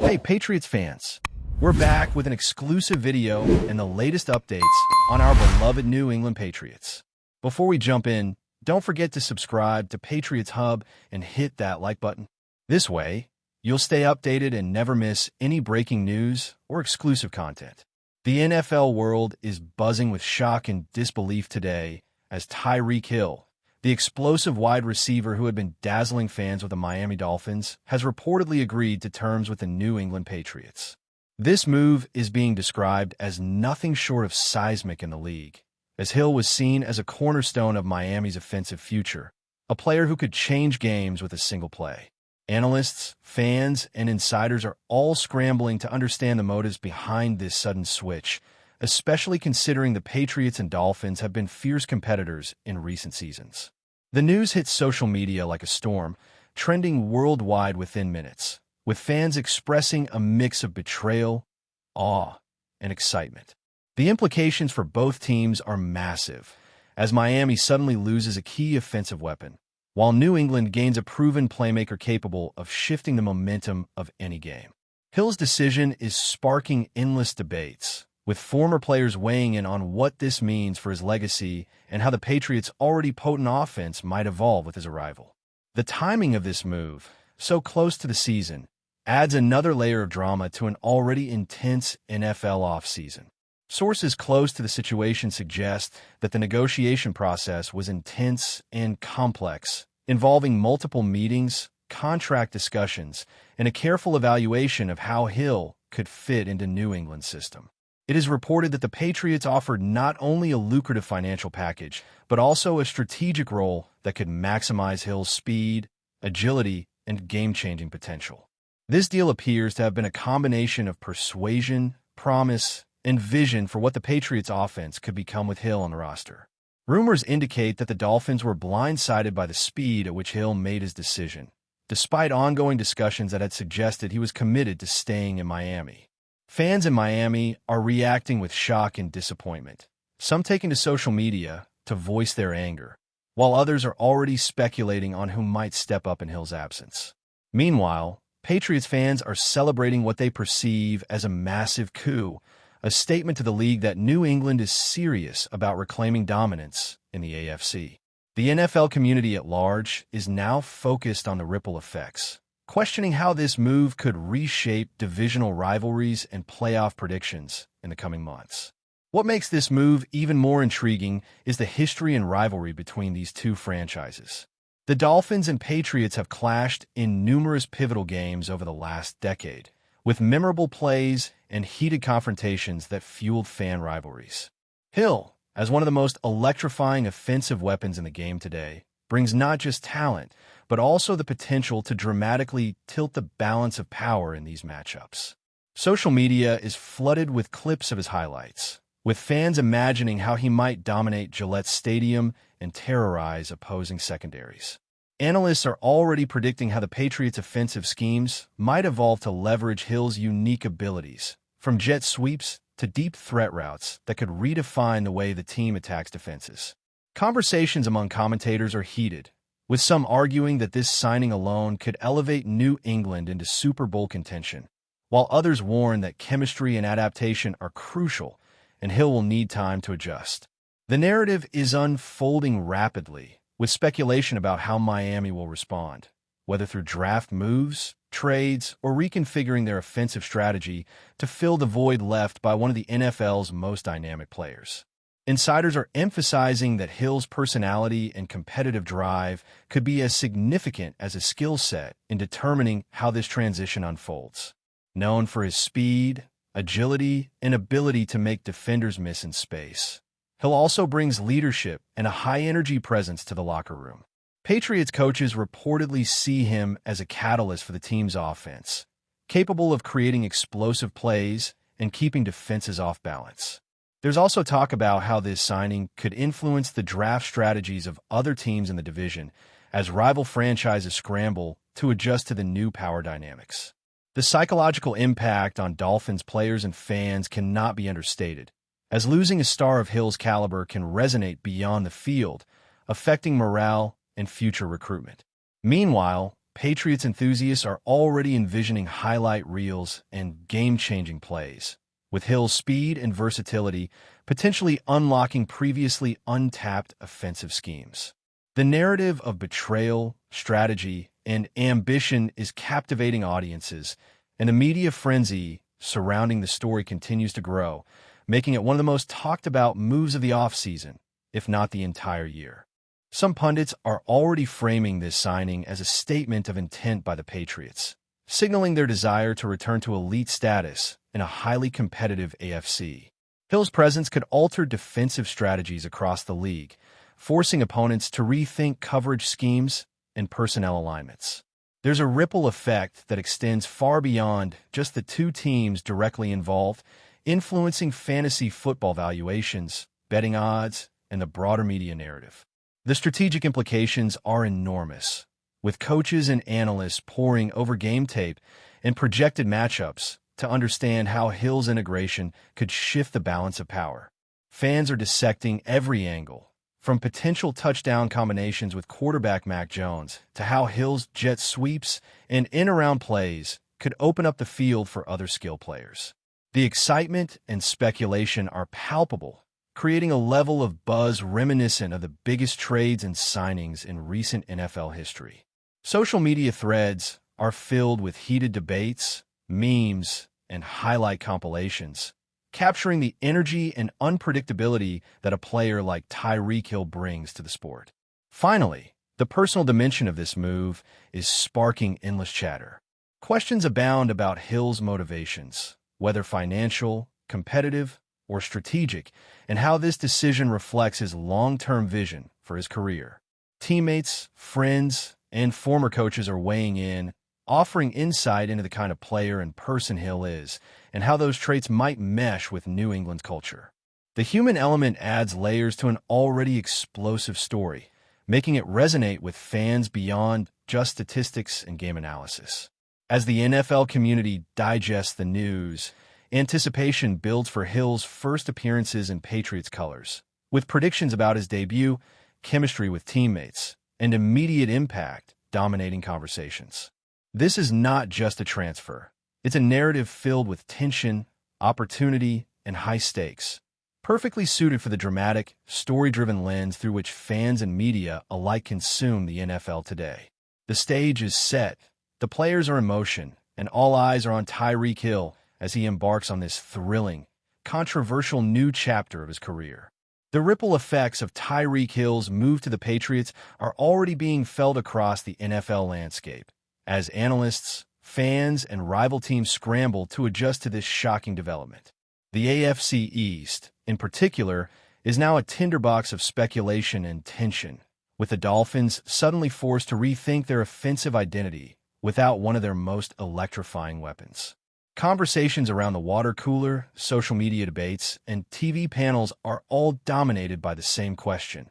Hey, Patriots fans. We're back with an exclusive video and the latest updates on our beloved New England Patriots. Before we jump in, don't forget to subscribe to Patriots Hub and hit that like button. This way, you'll stay updated and never miss any breaking news or exclusive content. The NFL world is buzzing with shock and disbelief today as TYREEK Hill, the explosive wide receiver who had been dazzling fans with the Miami Dolphins, has reportedly agreed to terms with the New England Patriots. This move is being described as nothing short of seismic in the league, as Hill was seen as a cornerstone of Miami's offensive future, a player who could change games with a single play. Analysts, fans, and insiders are all scrambling to understand the motives behind this sudden switch, especially considering the Patriots and Dolphins have been fierce competitors in recent seasons. The news hit social media like a storm, trending worldwide within minutes, with fans expressing a mix of betrayal, awe, and excitement. The implications for both teams are massive, as Miami suddenly loses a key offensive weapon, while New England gains a proven playmaker capable of shifting the momentum of any game. Hill's decision is sparking endless debates, with former players weighing in on what this means for his legacy and how the Patriots' already potent offense might evolve with his arrival. The timing of this move, so close to the season, adds another layer of drama to an already intense NFL offseason. Sources close to the situation suggest that the negotiation process was intense and complex, involving multiple meetings, contract discussions, and a careful evaluation of how Hill could fit into New England's system. It is reported that the Patriots offered not only a lucrative financial package, but also a strategic role that could maximize Hill's speed, agility, and game-changing potential. This deal appears to have been a combination of persuasion, promise, and vision for what the Patriots' offense could become with Hill on the roster. Rumors indicate that the Dolphins were blindsided by the speed at which Hill made his decision, despite ongoing discussions that had suggested he was committed to staying in Miami. Fans in Miami are reacting with shock and disappointment, some taking to social media to voice their anger, while others are already speculating on who might step up in Hill's absence. Meanwhile, Patriots fans are celebrating what they perceive as a massive coup, a statement to the league that New England is serious about reclaiming dominance in the AFC. The NFL community at large is now focused on the ripple effects, questioning how this move could reshape divisional rivalries and playoff predictions in the coming months. What makes this move even more intriguing is the history and rivalry between these two franchises. The Dolphins and Patriots have clashed in numerous pivotal games over the last decade, with memorable plays and heated confrontations that fueled fan rivalries. Hill, as one of the most electrifying offensive weapons in the game today, brings not just talent, but also the potential to dramatically tilt the balance of power in these matchups. Social media is flooded with clips of his highlights, with fans imagining how he might dominate Gillette Stadium and terrorize opposing secondaries. Analysts are already predicting how the Patriots' offensive schemes might evolve to leverage Hill's unique abilities, from jet sweeps to deep threat routes that could redefine the way the team attacks defenses. Conversations among commentators are heated, with some arguing that this signing alone could elevate New England into Super Bowl contention, while others warn that chemistry and adaptation are crucial and Hill will need time to adjust. The narrative is unfolding rapidly, with speculation about how Miami will respond, whether through draft moves, trades, or reconfiguring their offensive strategy to fill the void left by one of the NFL's most dynamic players. Insiders are emphasizing that Hill's personality and competitive drive could be as significant as his skill set in determining how this transition unfolds. Known for his speed, agility, and ability to make defenders miss in space, Hill also brings leadership and a high-energy presence to the locker room. Patriots coaches reportedly see him as a catalyst for the team's offense, capable of creating explosive plays and keeping defenses off balance. There's also talk about how this signing could influence the draft strategies of other teams in the division as rival franchises scramble to adjust to the new power dynamics. The psychological impact on Dolphins players and fans cannot be understated, as losing a star of Hill's caliber can resonate beyond the field, affecting morale and future recruitment. Meanwhile, Patriots enthusiasts are already envisioning highlight reels and game-changing plays, with Hill's speed and versatility potentially unlocking previously untapped offensive schemes. The narrative of betrayal, strategy, and ambition is captivating audiences, and the media frenzy surrounding the story continues to grow, making it one of the most talked-about moves of the offseason, if not the entire year. Some pundits are already framing this signing as a statement of intent by the Patriots, signaling their desire to return to elite status in a highly competitive AFC. Hill's presence could alter defensive strategies across the league, forcing opponents to rethink coverage schemes and personnel alignments. There's a ripple effect that extends far beyond just the two teams directly involved, influencing fantasy football valuations, betting odds, and the broader media narrative. The strategic implications are enormous, with coaches and analysts poring over game tape and projected matchups to understand how Hill's integration could shift the balance of power. Fans are dissecting every angle, from potential touchdown combinations with quarterback Mac Jones to how Hill's jet sweeps and in-around plays could open up the field for other skill players. The excitement and speculation are palpable, creating a level of buzz reminiscent of the biggest trades and signings in recent NFL history. Social media threads are filled with heated debates, memes, and highlight compilations, capturing the energy and unpredictability that a player like TYREEK Hill brings to the sport. Finally, the personal dimension of this move is sparking endless chatter. Questions abound about Hill's motivations, whether financial, competitive, or strategic, and how this decision reflects his long-term vision for his career. Teammates, friends, and former coaches are weighing in, offering insight into the kind of player and person Hill is, and how those traits might mesh with New England's culture. The human element adds layers to an already explosive story, making it resonate with fans beyond just statistics and game analysis. As the NFL community digests the news, anticipation builds for Hill's first appearances in Patriots colors, with predictions about his debut, chemistry with teammates, and immediate impact dominating conversations. This is not just a transfer. It's a narrative filled with tension, opportunity, and high stakes, perfectly suited for the dramatic, story-driven lens through which fans and media alike consume the NFL today. The stage is set, the players are in motion, and all eyes are on TYREEK Hill as he embarks on this thrilling, controversial new chapter of his career. The ripple effects of TYREEK Hill's move to the Patriots are already being felt across the NFL landscape, as analysts, fans, and rival teams scramble to adjust to this shocking development. The AFC East, in particular, is now a tinderbox of speculation and tension, with the Dolphins suddenly forced to rethink their offensive identity without one of their most electrifying weapons. Conversations around the water cooler, social media debates, and TV panels are all dominated by the same question: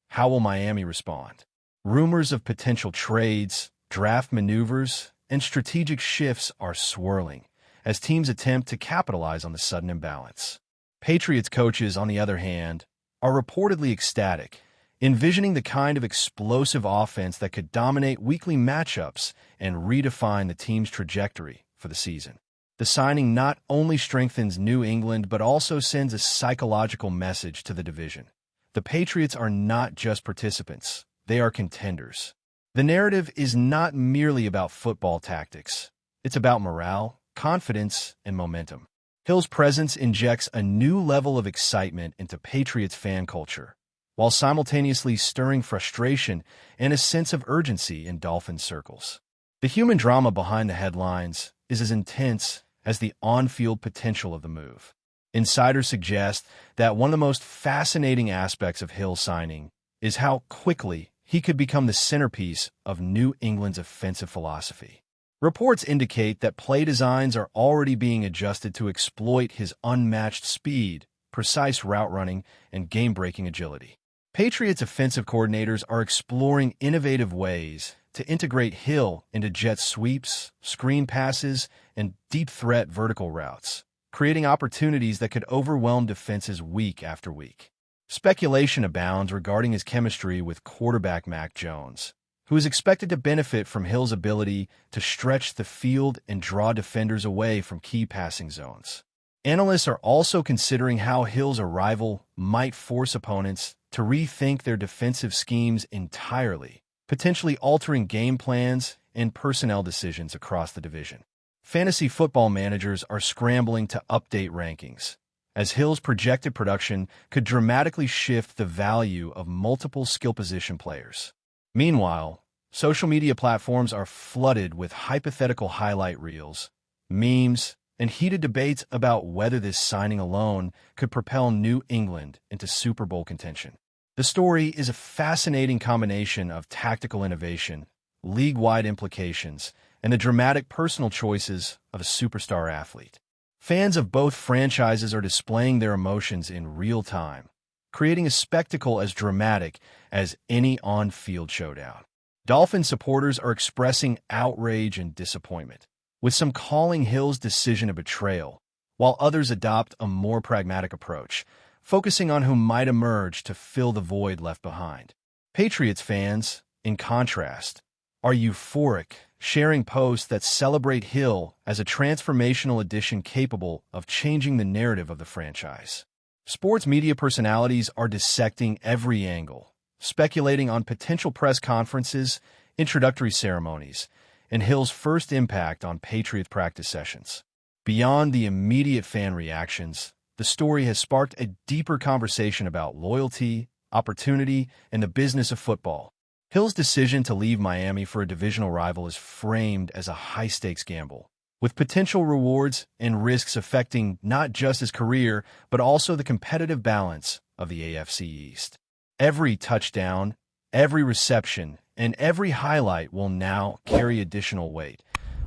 how will Miami respond? Rumors of potential trades, draft maneuvers, and strategic shifts are swirling as teams attempt to capitalize on the sudden imbalance. Patriots coaches, on the other hand, are reportedly ecstatic, envisioning the kind of explosive offense that could dominate weekly matchups and redefine the team's trajectory for the season. The signing not only strengthens New England but also sends a psychological message to the division. The Patriots are not just participants, they are contenders. The narrative is not merely about football tactics. It's about morale, confidence, and momentum. Hill's presence injects a new level of excitement into Patriots fan culture, while simultaneously stirring frustration and a sense of urgency in Dolphins circles. The human drama behind the headlines is as intense as the on-field potential of the move. Insiders suggest that one of the most fascinating aspects of Hill's signing is how quickly he could become the centerpiece of New England's offensive philosophy. Reports indicate that play designs are already being adjusted to exploit his unmatched speed, precise route running, and game-breaking agility. Patriots offensive coordinators are exploring innovative ways to integrate Hill into jet sweeps, screen passes, and deep threat vertical routes, creating opportunities that could overwhelm defenses week after week. Speculation abounds regarding his chemistry with quarterback Mac Jones, who is expected to benefit from Hill's ability to stretch the field and draw defenders away from key passing zones. Analysts are also considering how Hill's arrival might force opponents to rethink their defensive schemes entirely, potentially altering game plans and personnel decisions across the division. Fantasy football managers are scrambling to update rankings, as Hill's projected production could dramatically shift the value of multiple skill position players. Meanwhile, social media platforms are flooded with hypothetical highlight reels, memes, and heated debates about whether this signing alone could propel New England into Super Bowl contention. The story is a fascinating combination of tactical innovation, league-wide implications, and the dramatic personal choices of a superstar athlete. Fans of both franchises are displaying their emotions in real time, creating a spectacle as dramatic as any on-field showdown. Dolphin supporters are expressing outrage and disappointment, with some calling Hill's decision a betrayal, while others adopt a more pragmatic approach, focusing on who might emerge to fill the void left behind. Patriots fans, in contrast, are euphoric, sharing posts that celebrate Hill as a transformational addition capable of changing the narrative of the franchise. Sports media personalities are dissecting every angle, speculating on potential press conferences, introductory ceremonies, and Hill's first impact on Patriots practice sessions. Beyond the immediate fan reactions, the story has sparked a deeper conversation about loyalty, opportunity, and the business of football. Hill's decision to leave Miami for a divisional rival is framed as a high-stakes gamble, with potential rewards and risks affecting not just his career, but also the competitive balance of the AFC East. Every touchdown, every reception, and every highlight will now carry additional weight,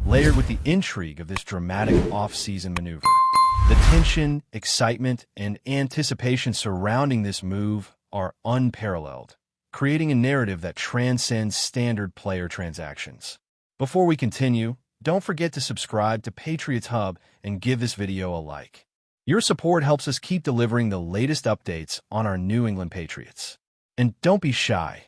layered with the intrigue of this dramatic off-season maneuver. The tension, excitement, and anticipation surrounding this move are unparalleled, creating a narrative that transcends standard player transactions. Before we continue, don't forget to subscribe to Patriots Hub and give this video a like. Your support helps us keep delivering the latest updates on our New England Patriots. And don't be shy.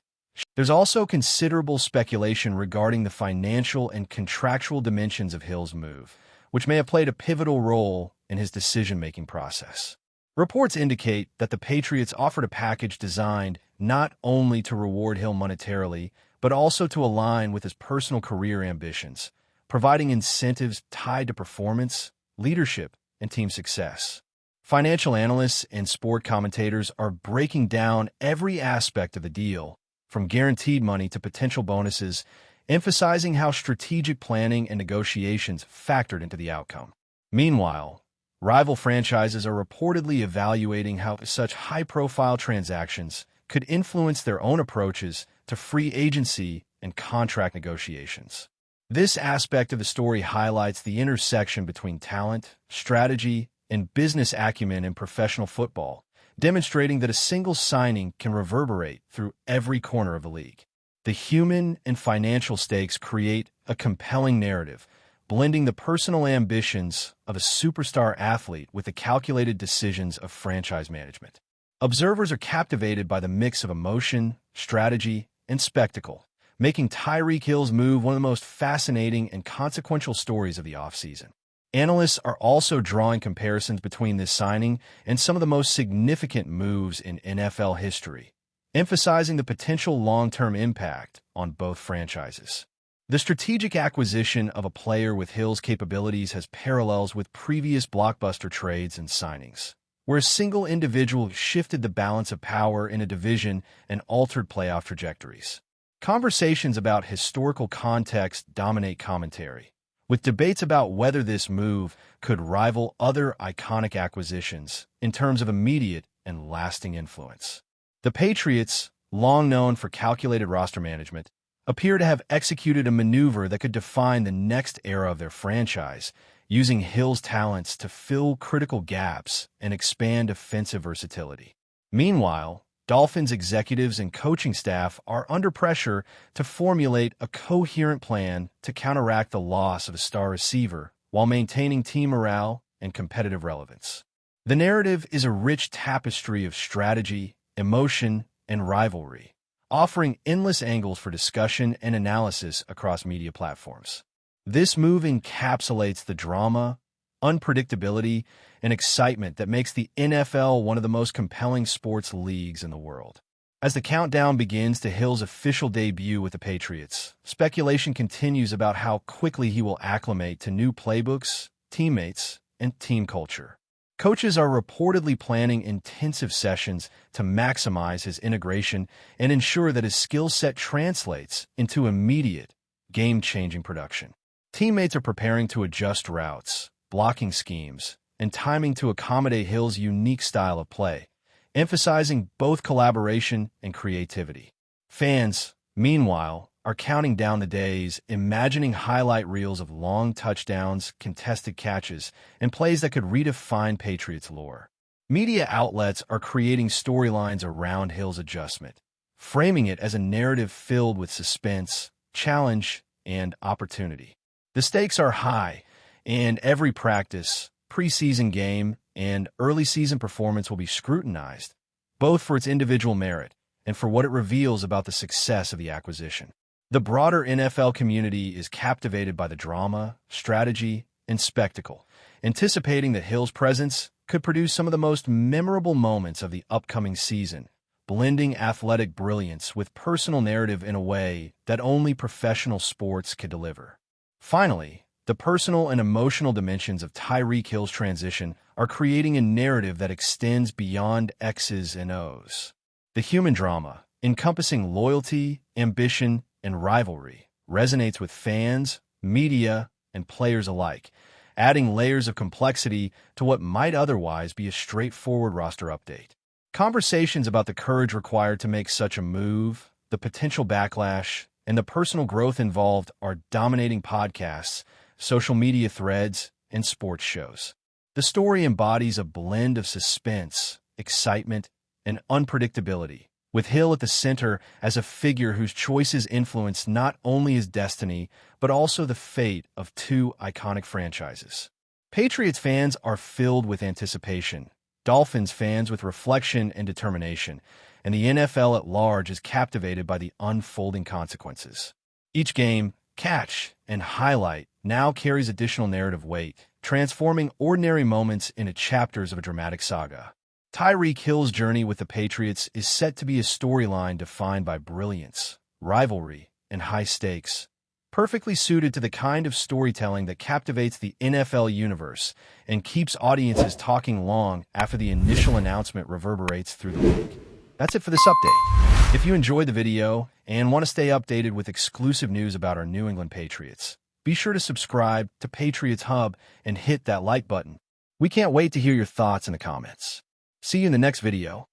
There's also considerable speculation regarding the financial and contractual dimensions of Hill's move, which may have played a pivotal role in his decision-making process. Reports indicate that the Patriots offered a package designed not only to reward Hill monetarily, but also to align with his personal career ambitions, providing incentives tied to performance, leadership, and team success. Financial analysts and sport commentators are breaking down every aspect of the deal, from guaranteed money to potential bonuses, emphasizing how strategic planning and negotiations factored into the outcome. Meanwhile, rival franchises are reportedly evaluating how such high-profile transactions could influence their own approaches to free agency and contract negotiations. This aspect of the story highlights the intersection between talent, strategy, and business acumen in professional football, demonstrating that a single signing can reverberate through every corner of the league. The human and financial stakes create a compelling narrative, blending the personal ambitions of a superstar athlete with the calculated decisions of franchise management. Observers are captivated by the mix of emotion, strategy, and spectacle, making Tyreek Hill's move one of the most fascinating and consequential stories of the offseason. Analysts are also drawing comparisons between this signing and some of the most significant moves in NFL history, emphasizing the potential long-term impact on both franchises. The strategic acquisition of a player with Hill's capabilities has parallels with previous blockbuster trades and signings, where a single individual shifted the balance of power in a division and altered playoff trajectories. Conversations about historical context dominate commentary, with debates about whether this move could rival other iconic acquisitions in terms of immediate and lasting influence. The Patriots, long known for calculated roster management, appear to have executed a maneuver that could define the next era of their franchise, using Hill's talents to fill critical gaps and expand offensive versatility. Meanwhile, Dolphins executives and coaching staff are under pressure to formulate a coherent plan to counteract the loss of a star receiver while maintaining team morale and competitive relevance. The narrative is a rich tapestry of strategy, emotion, and rivalry, offering endless angles for discussion and analysis across media platforms. This move encapsulates the drama, unpredictability, and excitement that makes the NFL one of the most compelling sports leagues in the world. As the countdown begins to Hill's official debut with the Patriots, speculation continues about how quickly he will acclimate to new playbooks, teammates, and team culture. Coaches are reportedly planning intensive sessions to maximize his integration and ensure that his skill set translates into immediate, game-changing production. Teammates are preparing to adjust routes, blocking schemes, and timing to accommodate Hill's unique style of play, emphasizing both collaboration and creativity. Fans, meanwhile, are counting down the days, imagining highlight reels of long touchdowns, contested catches, and plays that could redefine Patriots lore. Media outlets are creating storylines around Hill's adjustment, framing it as a narrative filled with suspense, challenge, and opportunity. The stakes are high, and every practice, preseason game, and early season performance will be scrutinized, both for its individual merit and for what it reveals about the success of the acquisition. The broader NFL community is captivated by the drama, strategy, and spectacle, anticipating that Hill's presence could produce some of the most memorable moments of the upcoming season, blending athletic brilliance with personal narrative in a way that only professional sports could deliver. Finally, the personal and emotional dimensions of Tyreek Hill's transition are creating a narrative that extends beyond X's and O's. The human drama, encompassing loyalty, ambition, and rivalry, resonates with fans, media, and players alike, adding layers of complexity to what might otherwise be a straightforward roster update. Conversations about the courage required to make such a move, the potential backlash, and the personal growth involved are dominating podcasts, social media threads, and sports shows. The story embodies a blend of suspense, excitement, and unpredictability, with Hill at the center as a figure whose choices influence not only his destiny, but also the fate of two iconic franchises. Patriots fans are filled with anticipation, Dolphins fans with reflection and determination, and the NFL at large is captivated by the unfolding consequences. Each game, catch, and highlight now carries additional narrative weight, transforming ordinary moments into chapters of a dramatic saga. Tyreek Hill's journey with the Patriots is set to be a storyline defined by brilliance, rivalry, and high stakes, perfectly suited to the kind of storytelling that captivates the NFL universe and keeps audiences talking long after the initial announcement reverberates through the league. That's it for this update. If you enjoyed the video and want to stay updated with exclusive news about our New England Patriots, be sure to subscribe to Patriots Hub and hit that like button. We can't wait to hear your thoughts in the comments. See you in the next video.